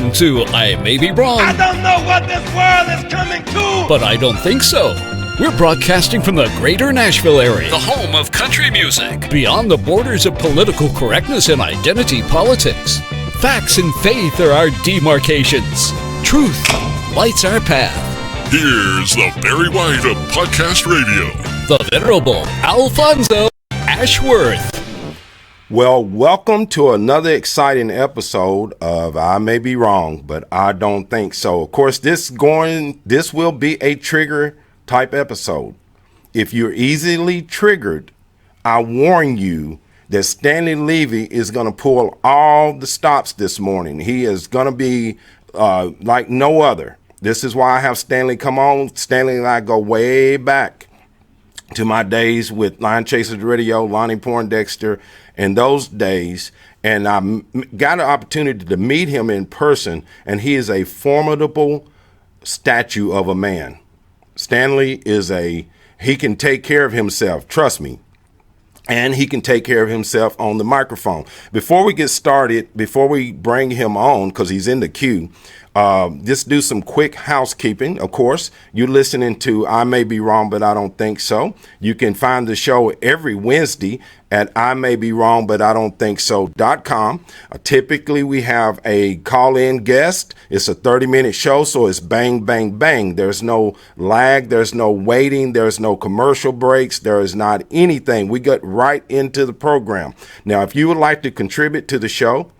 Welcome to I May Be Wrong. I don't know what this world is coming to, but I don't think so. We're broadcasting from the greater Nashville area, the home of country music, beyond the borders of political correctness and identity politics. Facts and faith are our demarcations. Truth lights our path. Here's the Barry White of Podcast Radio, the venerable Alfonso Ashworth. Well, welcome to another exciting episode of I May Be Wrong, but I don't think so. Of course, this will be a trigger type episode. If you're easily triggered, I warn you that Stanley Levy is going to pull all the stops this morning. He is going to be like no other. This is why I have Stanley come on. Stanley and I go way back to my days with Lion Chasers Radio, Lonnie Poindexter, and those days. And I got an opportunity to meet him in person, and he is a formidable statue of a man. Stanley he can take care of himself, trust me. And he can take care of himself on the microphone. Before we get started, before we bring him on, because he's in the queue, just do some quick housekeeping. Of course, you're listening to I May Be Wrong, but I don't think so. You can find the show every Wednesday at I May Be Wrong, but I don't think so.com. Typically, we have a call-in guest. It's a 30-minute show, so it's bang, bang, bang. There's no lag. There's no waiting. There's no commercial breaks. There is not anything. We get right into the program. Now, if you would like to contribute to the show,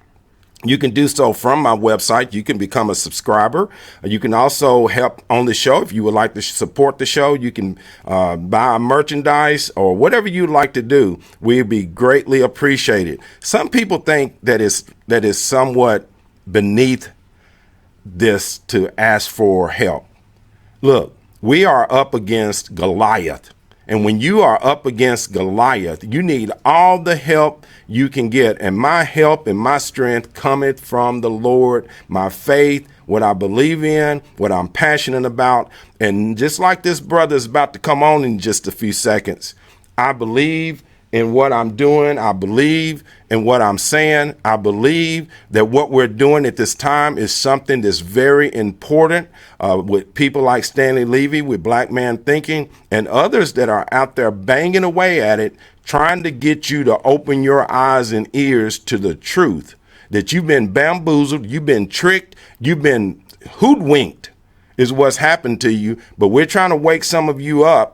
you can do so from my website. You can become a subscriber. You can also help on the show. If you would like to support the show, you can buy merchandise or whatever you'd like to do. We'd be greatly appreciated. Some people think that is somewhat beneath this to ask for help. Look, we are up against Goliath. And when you are up against Goliath, you need all the help you can get. And my help and my strength cometh from the Lord, my faith, what I believe in, what I'm passionate about. And just like this brother is about to come on in just a few seconds, I believe in what I'm doing. I believe in what I'm saying. I believe that what we're doing at this time is something that's very important with people like Stanley Levy, with Black Man Thinking, and others that are out there banging away at it, trying to get you to open your eyes and ears to the truth, that you've been bamboozled, you've been tricked, you've been hoodwinked is what's happened to you. But we're trying to wake some of you up.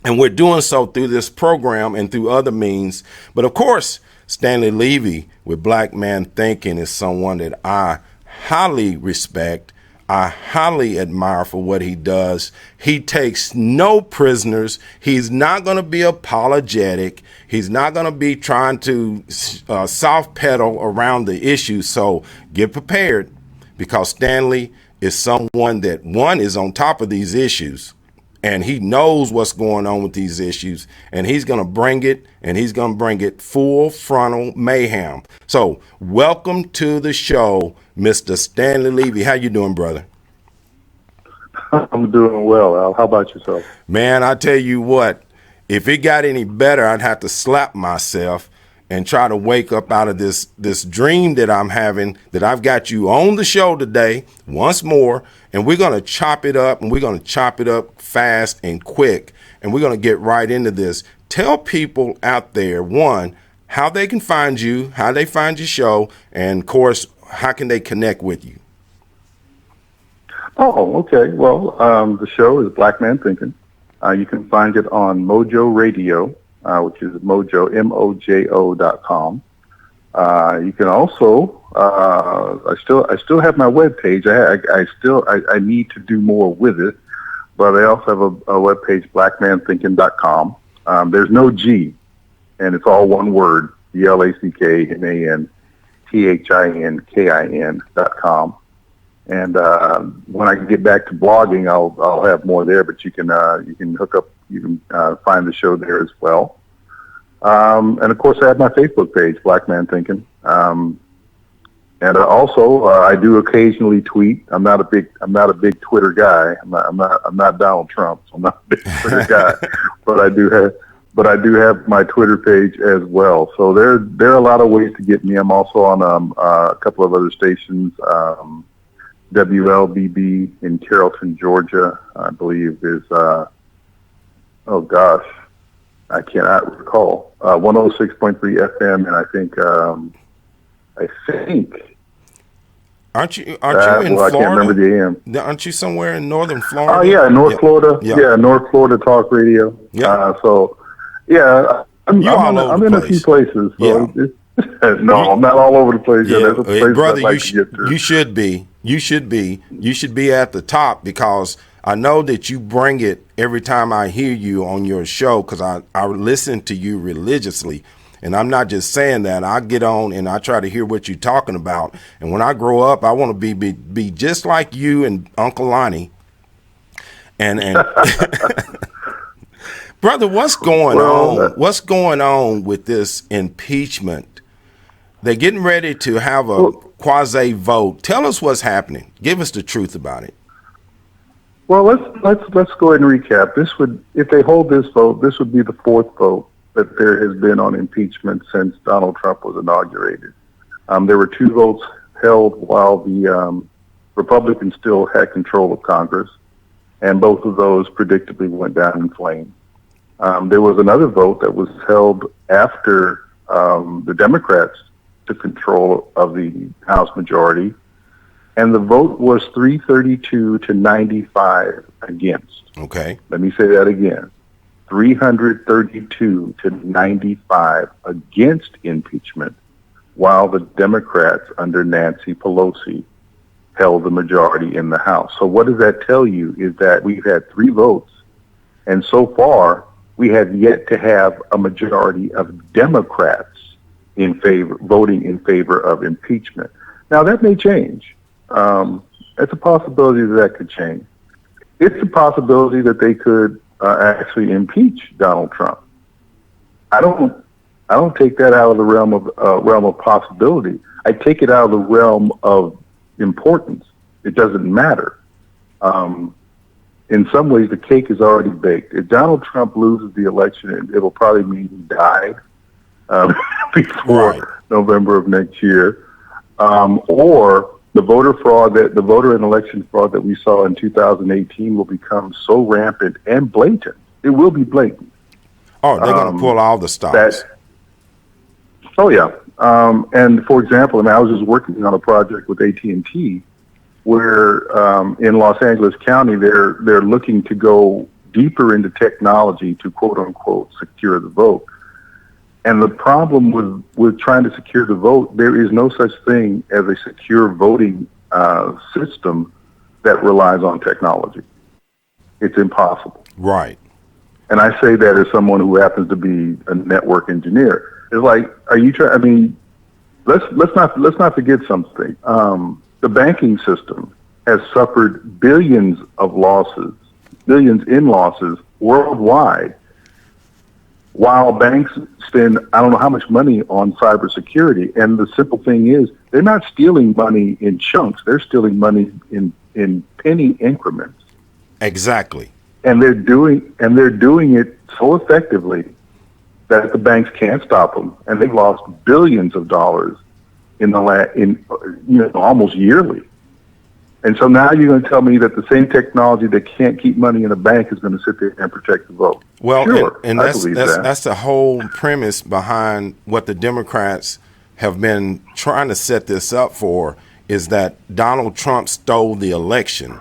And we're doing so through this program and through other means. But of course, Stanley Levy with Black Man Thinking is someone that I highly respect. I highly admire for what he does. He takes no prisoners. He's not going to be apologetic. He's not going to be trying to soft pedal around the issue. So get prepared, because Stanley is someone that, one, is on top of these issues. And he knows what's going on with these issues, and he's going to bring it, and he's going to bring it full frontal mayhem. So welcome to the show, Mr. Stanley Levy. How you doing, brother? I'm doing well, Al. How about yourself? Man, I tell you what, if it got any better, I'd have to slap myself and try to wake up out of this dream that I'm having, that I've got you on the show today once more, and we're going to chop it up, and we're going to chop it up fast and quick, and we're going to get right into this. Tell people out there, one, how they can find you, how they find your show, and of course, how can they connect with you? Oh, okay. Well, the show is Black Man Thinking. You can find it on Mojo Radio, which is Mojo, MOJO.com. You can also, I still have my webpage. I need to do more with it, but I also have a webpage, blackmanthinking.com. There's no G, and it's all one word, BlackManThinkin.com. And when I get back to blogging, I'll have more there, but you can hook up, you can find the show there as well. And of course, I have my Facebook page, Black Man Thinking. And also, I do occasionally tweet. I'm not a big Twitter guy. I'm not Donald Trump, so I'm not a big Twitter guy. But I do have my Twitter page as well. So there are a lot of ways to get me. I'm also on a couple of other stations. WLBB in Carrollton, Georgia, I believe is, oh gosh, I cannot recall. 106.3 FM, and I think. Aren't you in Florida? I can't remember the AM. Aren't you somewhere in northern Florida? Oh yeah, North Florida. Yeah, North Florida Talk Radio. Yeah. I'm in a few places. So no, I'm not all over the place. Yeah, there's a place brother, I'd like to get to. You should be. You should be at the top, because I know that you bring it every time I hear you on your show, because I listen to you religiously. And I'm not just saying that. I get on and I try to hear what you're talking about. And when I grow up, I want to be just like you and Uncle Lonnie. And brother, what's going on? What's going on with this impeachment? They're getting ready to have a quasi vote. Tell us what's happening. Give us the truth about it. Well, let's go ahead and recap. If they hold this vote, this would be the fourth vote that there has been on impeachment since Donald Trump was inaugurated. There were two votes held while the Republicans still had control of Congress, and both of those predictably went down in flames. There was another vote that was held after the Democrats took control of the House majority, and the vote was 332 to 95 against. Okay. Let me say that again. 332 to 95 against impeachment, while the Democrats under Nancy Pelosi held the majority in the House. So what does that tell you is that we've had three votes, and so far we have yet to have a majority of Democrats voting in favor of impeachment. Now that may change. It's a possibility that could change. It's a possibility that they could actually impeach Donald Trump. I don't take that out of the realm of possibility. I take it out of the realm of importance. It doesn't matter. In some ways, the cake is already baked. If Donald Trump loses the election, it will probably mean he died before November of next year, or the voter and election fraud that we saw in 2018 will become so rampant and blatant. It will be blatant. Oh, they're going to pull all the stops. And for example, I was just working on a project with AT&T where in Los Angeles County, they're looking to go deeper into technology to quote unquote secure the vote. And the problem with trying to secure the vote, there is no such thing as a secure voting system that relies on technology. It's impossible. Right. And I say that as someone who happens to be a network engineer. It's like, are you trying? I mean, let's not forget something. The banking system has suffered billions in losses worldwide, while banks spend I don't know how much money on cybersecurity. And the simple thing is, they're not stealing money in chunks; they're stealing money in penny increments. Exactly. And they're doing it so effectively that the banks can't stop them, and they've lost billions of dollars almost yearly. And so now you're going to tell me that the same technology that can't keep money in a bank is going to sit there and protect the vote. Well, sure, and that's the whole premise behind what the Democrats have been trying to set this up for, is that Donald Trump stole the election.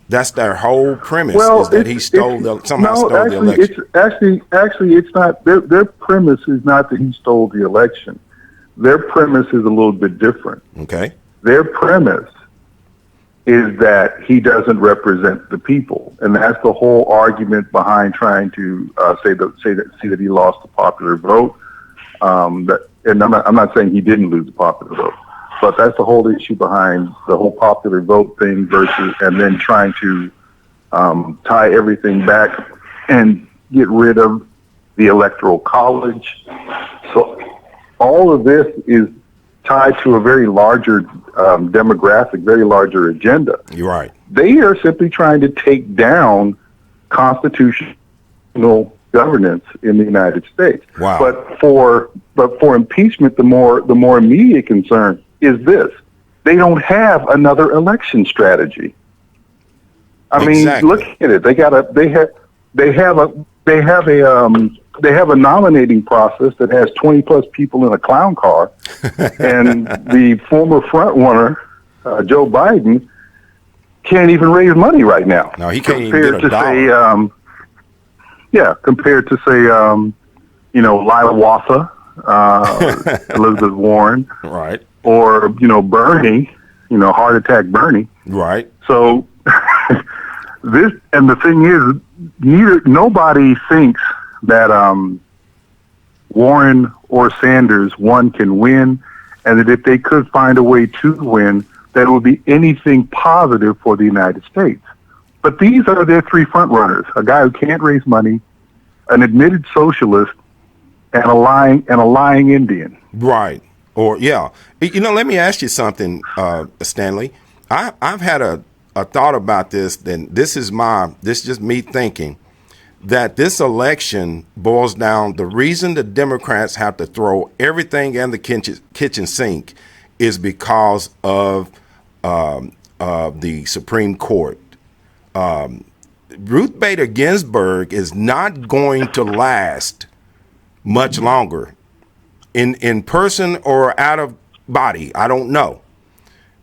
That's their whole premise, is that he stole the election. Actually, it's not. Their premise is not that he stole the election. Their premise is a little bit different. Okay. Their premise is that he doesn't represent the people, and that's the whole argument behind trying to say that he lost the popular vote. And I'm not saying he didn't lose the popular vote, but that's the whole issue behind the whole popular vote thing and then trying to tie everything back and get rid of the Electoral College. So all of this is tied to a very larger demographic, very larger agenda. You're right. They are simply trying to take down constitutional governance in the United States. Wow. But for impeachment, the more immediate concern is this: they don't have another election strategy. I mean, look at it. They have a nominating process that has 20 plus people in a clown car, and the former front runner, Joe Biden, can't even raise money right now. No, he can't even get a dollar. Compared to say, Lila Watha, Elizabeth Warren, right, or Bernie, heart attack Bernie, right. So the thing is, nobody thinks that Warren or Sanders, one, can win, and that if they could find a way to win, that it would be anything positive for the United States. But these are their three front runners: a guy who can't raise money, an admitted socialist, and a lying Indian. Right. Or let me ask you something, Stanley. I've had a thought about this. Then this is just me thinking that this election boils down. The reason the Democrats have to throw everything in the kitchen sink is because of the Supreme Court. Ruth Bader Ginsburg is not going to last much longer in person or out of body. I don't know.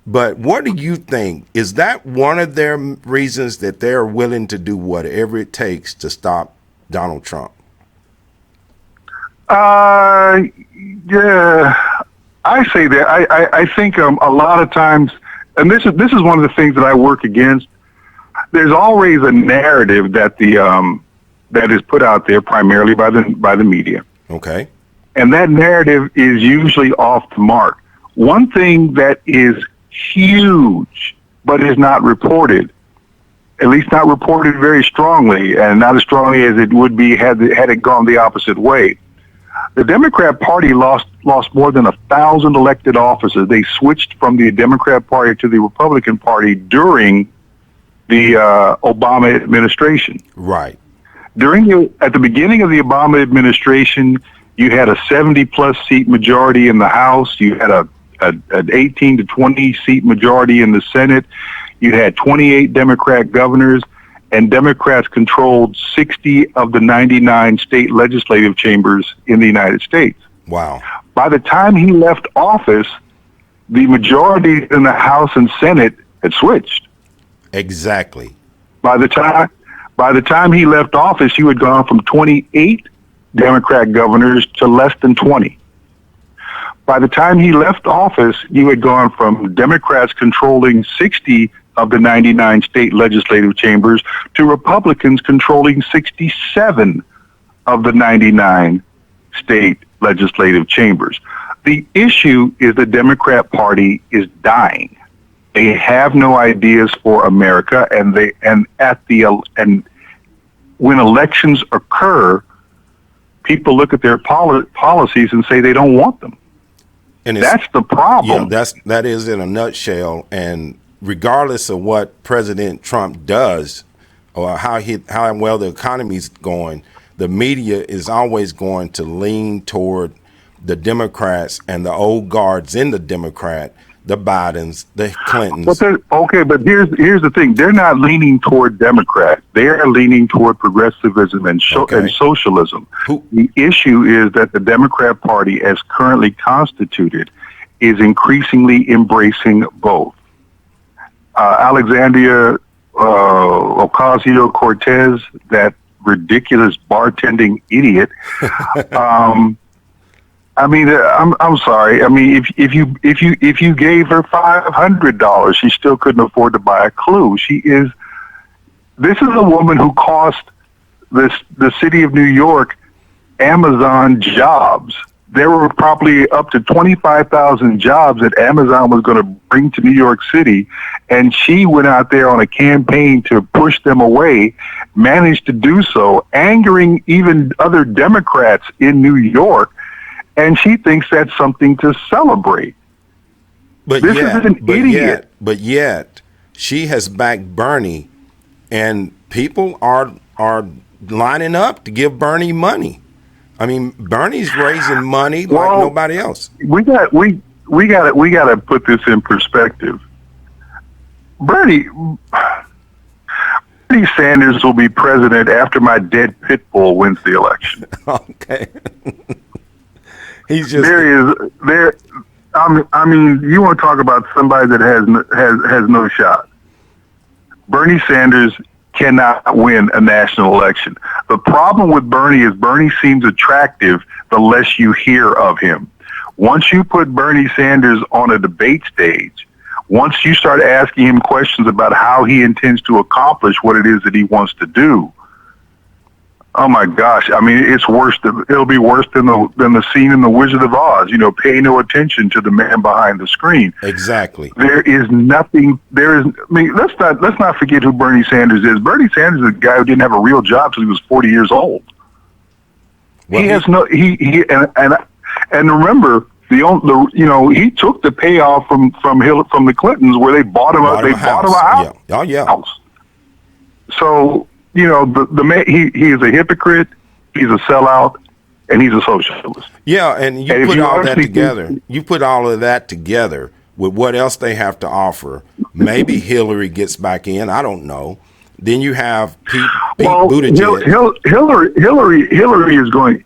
But what do you think? Is that one of their reasons that they're willing to do whatever it takes to stop Donald Trump? Yeah, I say that. I think a lot of times, and this is one of the things that I work against. There's always a narrative that that is put out there primarily by the media. Okay. And that narrative is usually off the mark. One thing that is huge, but is not reported, at least not reported very strongly, and not as strongly as it would be had it gone the opposite way. The Democrat Party lost more than 1,000 elected officers. They switched from the Democrat Party to the Republican Party during the Obama administration. Right. At the beginning of the Obama administration, you had a 70-plus seat majority in the House. You had an 18 to 20 seat majority in the Senate. You had 28 Democrat governors, and Democrats controlled 60 of the 99 state legislative chambers in the United States. Wow. By the time he left office, the majority in the House and Senate had switched. Exactly. By the time he left office, you had gone from 28 Democrat governors to less than 20. By the time he left office, you had gone from Democrats controlling 60 of the 99 state legislative chambers to Republicans controlling 67 of the 99 state legislative chambers. The issue is the Democrat Party is dying. They have no ideas for America, and when elections occur, people look at their policies and say they don't want them. And that's the problem. Yeah, that is in a nutshell. And regardless of what President Trump does or how well the economy's going, the media is always going to lean toward the Democrats and the old guards in the Democrat, the Bidens, the Clintons. But here's the thing. They're not leaning toward Democrats. They are leaning toward progressivism and socialism. The issue is that the Democrat Party, as currently constituted, is increasingly embracing both. Alexandria Ocasio-Cortez, that ridiculous bartending idiot, I mean, I'm sorry. I mean, if you gave her $500, she still couldn't afford to buy a clue. This is a woman who cost the city of New York Amazon jobs. There were probably up to 25,000 jobs that Amazon was going to bring to New York City, and she went out there on a campaign to push them away, managed to do so, angering even other Democrats in New York. And she thinks that's something to celebrate. This is an idiot. But yet, she has backed Bernie, and people are lining up to give Bernie money. I mean, Bernie's raising money like nobody else. We got gotta put this in perspective. Bernie Sanders will be president after my dead pit bull wins the election. Okay. He's just there. I mean, you want to talk about somebody that has no shot. Bernie Sanders cannot win a national election. The problem with Bernie is Bernie seems attractive the less you hear of him. Once you put Bernie Sanders on a debate stage, once you start asking him questions about how he intends to accomplish what it is that he wants to do, oh my gosh! I mean, it'll be worse than the scene in The Wizard of Oz. You know, pay no attention to the man behind the screen. Exactly. There is nothing. I mean, let's not forget who Bernie Sanders is. Bernie Sanders is a guy who didn't have a real job till he was 40 years old. Well, and remember he took the payoff from the Clintons where they bought him a house. Yeah. Oh yeah. House. So. You know, the man, he is a hypocrite, he's a sellout, and he's a socialist. Yeah, and you put all that together. You put all of that together with what else they have to offer. Maybe Hillary gets back in. I don't know. Then you have Pete Buttigieg. Hillary is going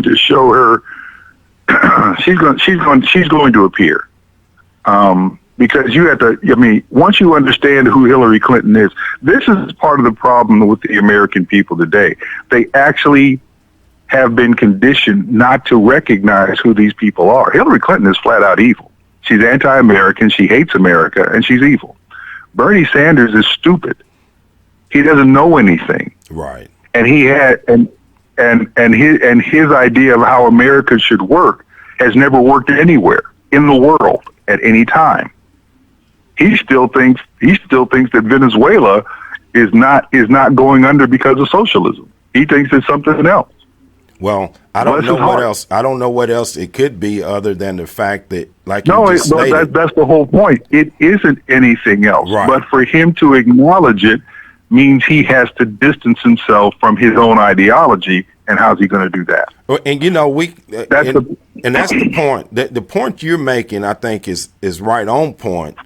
to show her. she's going to appear. Because you have to, I mean, once you understand who Hillary Clinton is, this is part of the problem with the American people today. They actually have been conditioned not to recognize who these people are. Hillary Clinton is flat out evil. She's anti-American, she hates America, and she's evil. Bernie Sanders is stupid. He doesn't know anything. Right. And he had and his idea of how America should work has never worked anywhere in the world at any time. He still thinks that Venezuela is not going under because of socialism. He thinks it's something else. Well, I don't know what else. I don't know what else it could be other than the fact that, like you just stated, that's the whole point. It isn't anything else. Right. But for him to acknowledge it means he has to distance himself from his own ideology. And how's he going to do that? And that's the point. The point you're making, I think, is right on point.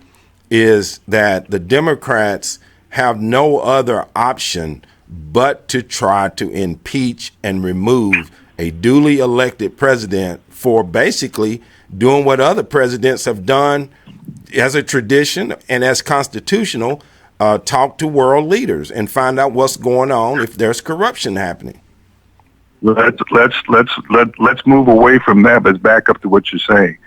Is that the Democrats have no other option but to try to impeach and remove a duly elected president for basically doing what other presidents have done as a tradition and as constitutional, talk to world leaders and find out what's going on if there's corruption happening. Let's move away from that. Let's back up to what you're saying.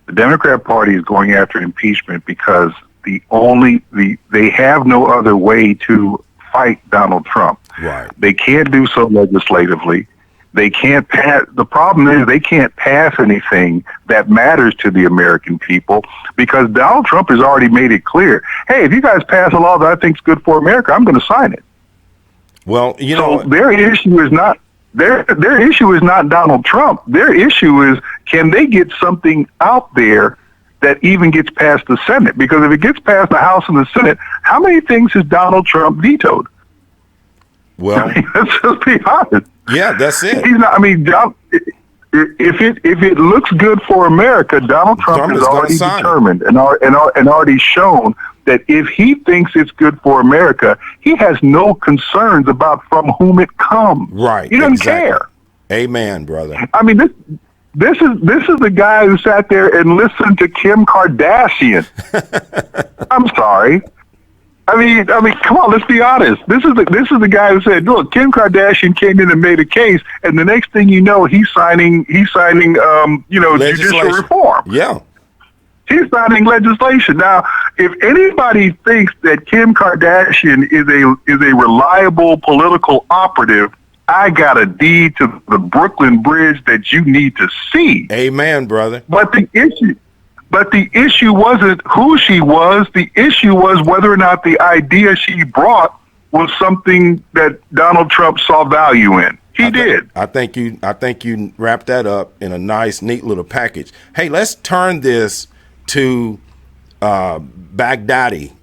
The Democrat Party is going after impeachment because they have no other way to fight Donald Trump. Right. They can't do so legislatively. They can't pass. The problem is they can't pass anything that matters to the American people because Donald Trump has already made it clear. Hey, if you guys pass a law that I think is good for America, I'm going to sign it. Well, their issue is not their issue is not Donald Trump. Their issue is can they get something out there that even gets past the Senate? Because if it gets past the House and the Senate, how many things has Donald Trump vetoed? Well, let's just be honest. Yeah, that's it. He's not. I mean, if it looks good for America, Donald Trump has already determined and already shown that if he thinks it's good for America, he has no concerns about from whom it comes. Right. He doesn't care. Amen, brother. I mean, this is the guy who sat there and listened to Kim Kardashian. I'm sorry. I mean, come on, let's be honest. This is the guy who said, "Look, Kim Kardashian came in and made a case, and the next thing you know, he's signing, judicial reform." Yeah, he's signing legislation. Now, if anybody thinks that Kim Kardashian is a reliable political operative, I got a deed to the Brooklyn Bridge that you need to see. Amen, brother. But the issue wasn't who she was. The issue was whether or not the idea she brought was something that Donald Trump saw value in. He did. I think you wrapped that up in a nice, neat little package. Hey, let's turn this to Mac Daddy,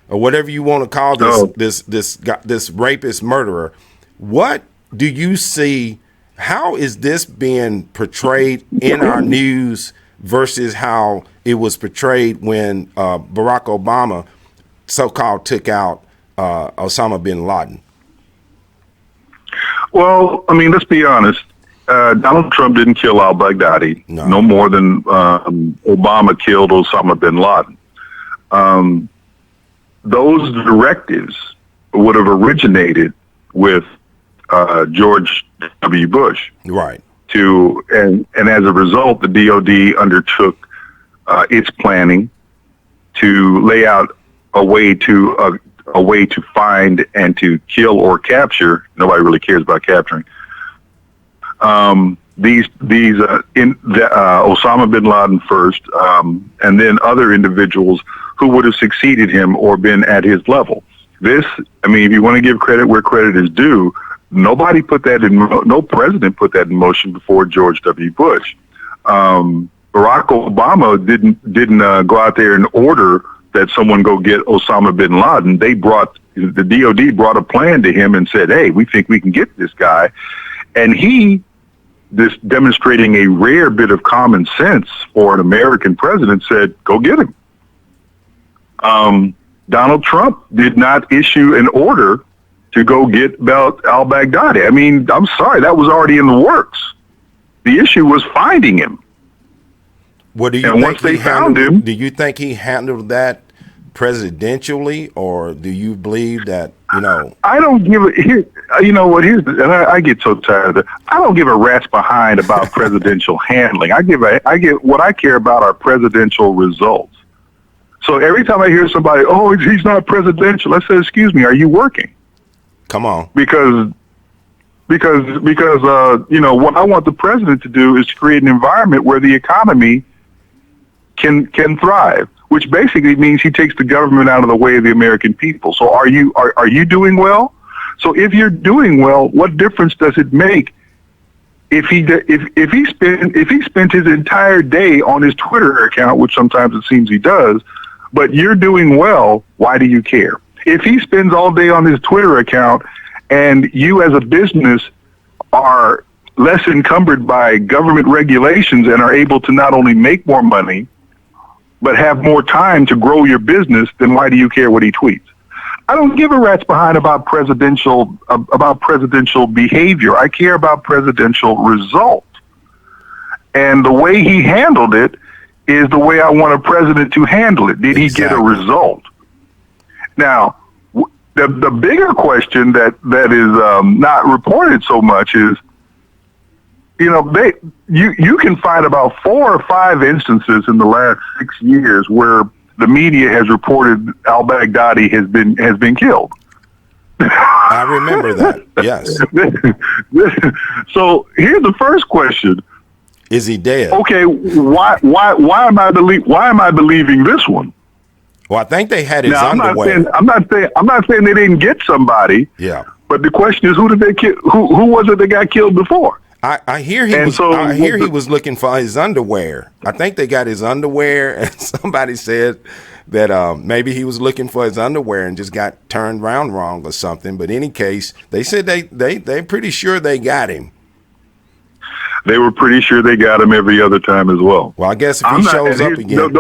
or whatever you want to call this rapist murderer. What do you see? How is this being portrayed in our news? versus how it was portrayed when Barack Obama so-called took out Osama bin Laden? Well, I mean, let's be honest. Donald Trump didn't kill al-Baghdadi no more than Obama killed Osama bin Laden. Those directives would have originated with George W. Bush. Right. And as a result, the DOD undertook its planning to lay out a way to find and to kill or capture. Nobody really cares about capturing Osama bin Laden first, and then other individuals who would have succeeded him or been at his level. If you want to give credit where credit is due, no president put that in motion before George W. Bush. Barack Obama didn't go out there and order that someone go get Osama bin Laden. The DOD brought a plan to him and said, "Hey, we think we can get this guy," and this demonstrating a rare bit of common sense for an American president, said, "Go get him." Donald Trump did not issue an order to go get al-Baghdadi. I mean, I'm sorry, that was already in the works. The issue was finding him. What do you and think once they found him, do you think he handled that presidentially, or do you believe that, I don't give and I get so tired of it. I don't give a rat's behind about presidential handling. I get what I care about are presidential results. So every time I hear somebody, "Oh, he's not presidential," I say, "Excuse me, are you working?" Come on. Because what I want the president to do is to create an environment where the economy can thrive, which basically means he takes the government out of the way of the American people. So are you doing well? So if you're doing well, what difference does it make if he spent his entire day on his Twitter account, which sometimes it seems he does, but you're doing well, why do you care? If he spends all day on his Twitter account and you as a business are less encumbered by government regulations and are able to not only make more money, but have more time to grow your business, then why do you care what he tweets? I don't give a rat's behind about presidential behavior. I care about presidential result. And the way he handled it is the way I want a president to handle it. Did he get a result? Now, the bigger question that is not reported so much is, you can find about 4 or 5 instances in the last 6 years where the media has reported al-Baghdadi has been killed. I remember that. Yes. So here's the first question: is he dead? Okay, why am I believing this one? Well, I think they had his underwear. I'm not saying they didn't get somebody. Yeah. But the question is, who did they kill? Who was it that got killed before? I hear he was looking for his underwear. I think they got his underwear, and somebody said that maybe he was looking for his underwear and just got turned around wrong or something. But in any case, they said they're pretty sure they got him. They were pretty sure they got him every other time as well. Well, I guess if he shows up again,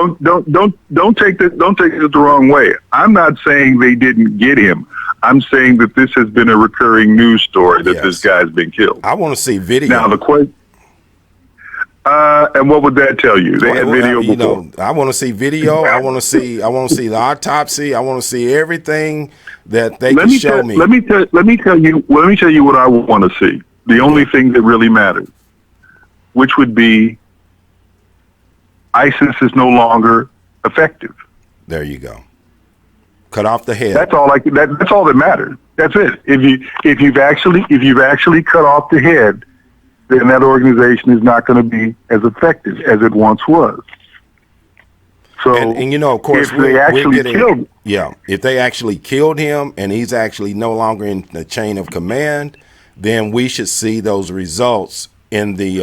don't take it the wrong way. I'm not saying they didn't get him. I'm saying that this has been a recurring news story that this guy's been killed. I want to see video. Now the question, and what would that tell you? They had video before. I want to see video. I want to see the autopsy. I want to see everything that they can show me. Let me tell you what I want to see. The only thing that really matters, which would be ISIS is no longer effective. There you go. Cut off the head. That's all. That's all that matters. That's it. If you've actually cut off the head, then that organization is not going to be as effective as it once was. So, and of course, if they actually killed him and he's actually no longer in the chain of command, then we should see those results in the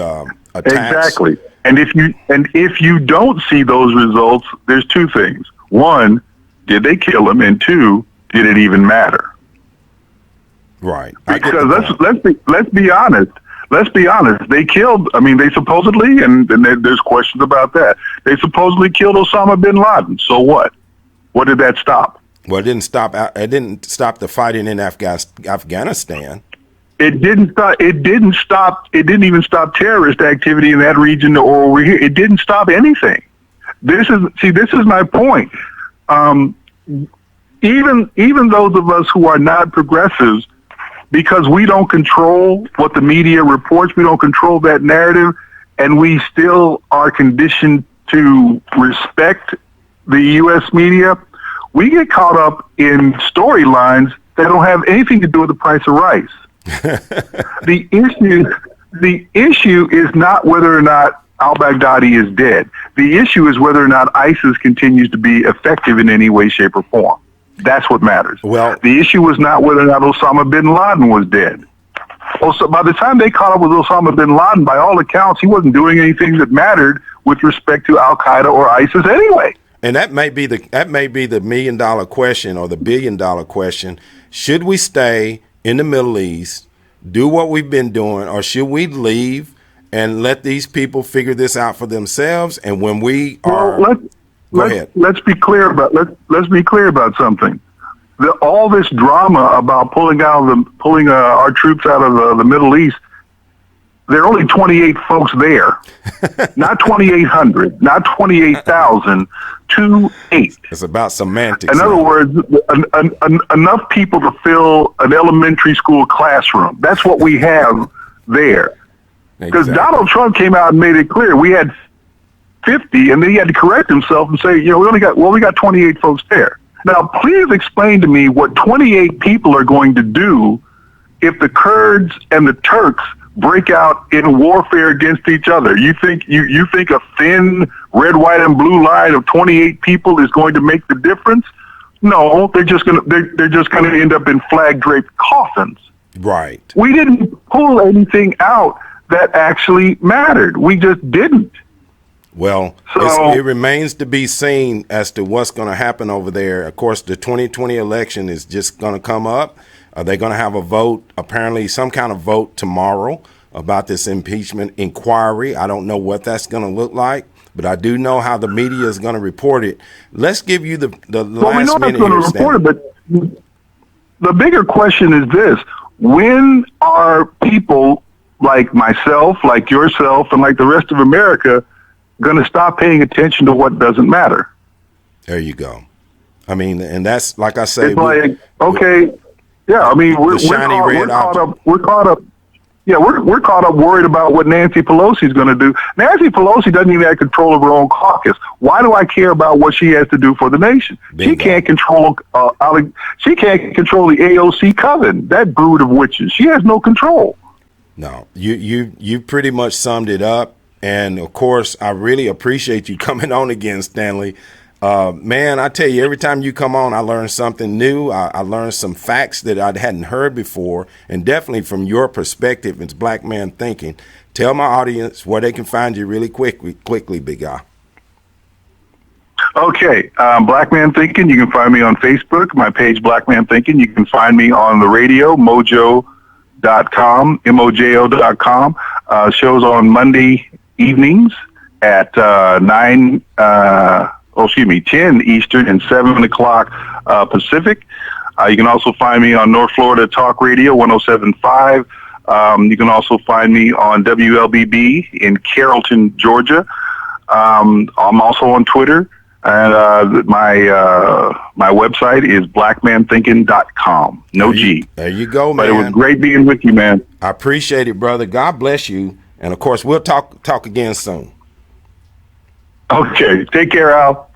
attacks. Exactly. And if you don't see those results, there's 2 things. 1, did they kill him? And 2, did it even matter? Right. Because let's be honest. let's be honest. They killed, they supposedly, and there's questions about that. They supposedly killed Osama bin Laden. So what? What did that stop? Well, it didn't stop. It didn't stop the fighting in Afghanistan. It didn't stop. It didn't stop. It didn't even stop terrorist activity in that region or over here. It didn't stop anything. This is my point. Even those of us who are not progressives, because we don't control what the media reports, we don't control that narrative, and we still are conditioned to respect the U.S. media, we get caught up in storylines that don't have anything to do with the price of rice. The issue is not whether or not al-Baghdadi is dead. The issue is whether or not ISIS continues to be effective in any way, shape, or form. That's what matters. Well, the issue was not whether or not Osama bin Laden was dead. Also, by the time they caught up with Osama bin Laden, by all accounts, he wasn't doing anything that mattered with respect to Al-Qaeda or ISIS anyway. And that may be the $1 million question or the $1 billion question. Should we stay in the Middle East, do what we've been doing, or should we leave and let these people figure this out for themselves? And when we are, go ahead. Let's be clear about something. All this drama about pulling our troops out of the Middle East. There are only 28 folks there, not 2,800, not 28,000, 28. It's about semantics. In other words, enough people to fill an elementary school classroom. That's what we have there. Because Donald Trump came out and made it clear we had 50, and then he had to correct himself and say, we got 28 folks there. Now, please explain to me what 28 people are going to do if the Kurds and the Turks break out in warfare against each other. You think a thin red, white, and blue line of 28 people is going to make the difference? No, they're just gonna end up in flag draped coffins. Right. We didn't pull anything out that actually mattered. We just didn't. Well, it remains to be seen as to what's going to happen over there. Of course, the 2020 election is just going to come up. Are they going to have a vote, apparently some kind of vote tomorrow about this impeachment inquiry? I don't know what that's going to look like, but I do know how the media is going to report it. Let's give you the last minute here, report it, but the bigger question is this. When are people like myself, like yourself, and like the rest of America going to stop paying attention to what doesn't matter? There you go. And that's, like I say, it's okay. Yeah, we're caught up. We're caught up. Yeah, we're caught up worried about what Nancy Pelosi is going to do. Nancy Pelosi doesn't even have control of her own caucus. Why do I care about what she has to do for the nation? Bingo. She can't control. She can't control the AOC coven, that brood of witches. She has no control. No, you pretty much summed it up. And of course, I really appreciate you coming on again, Stanley. Man, I tell you, every time you come on, I learn something new. I learned some facts that I hadn't heard before, and definitely from your perspective, it's Black Man Thinking. Tell my audience where they can find you really quickly, big guy. Okay, Black Man Thinking. You can find me on Facebook, my page, Black Man Thinking. You can find me on the radio, mojo.com, mojo.com. Shows on Monday evenings at 10 Eastern and 7 o'clock Pacific. You can also find me on North Florida Talk Radio 107.5. You can also find me on WLBB in Carrollton, Georgia. I'm also on Twitter, and my website is blackmanthinking.com. No G. There you go, man. But it was great being with you, man. I appreciate it, brother. God bless you. And, of course, we'll talk again soon. Okay. Take care, Al.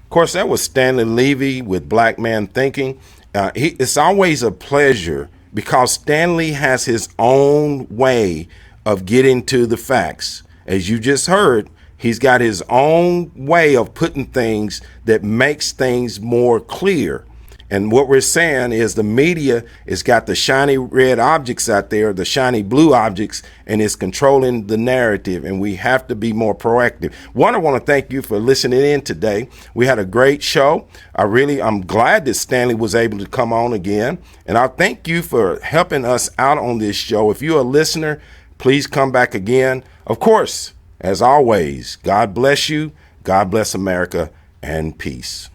Of course, that was Stanley Levy with Black Man Thinking. It's always a pleasure because Stanley has his own way of getting to the facts. As you just heard, he's got his own way of putting things that makes things more clear. And what we're saying is the media has got the shiny red objects out there, the shiny blue objects, and it's controlling the narrative, and we have to be more proactive. I want to thank you for listening in today. We had a great show. I'm glad that Stanley was able to come on again, and I thank you for helping us out on this show. If you're a listener, Please come back again. Of course, as always, God bless you, God bless America, and peace.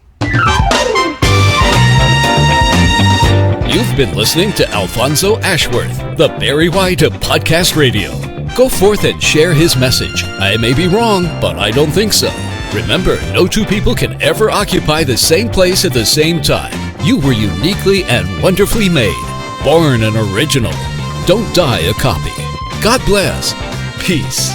You've been listening to Alfonso Ashworth, the Barry White of Podcast Radio. Go forth and share his message. I may be wrong, but I don't think so. Remember, no two people can ever occupy the same place at the same time. You were uniquely and wonderfully made. Born an original. Don't die a copy. God bless. Peace.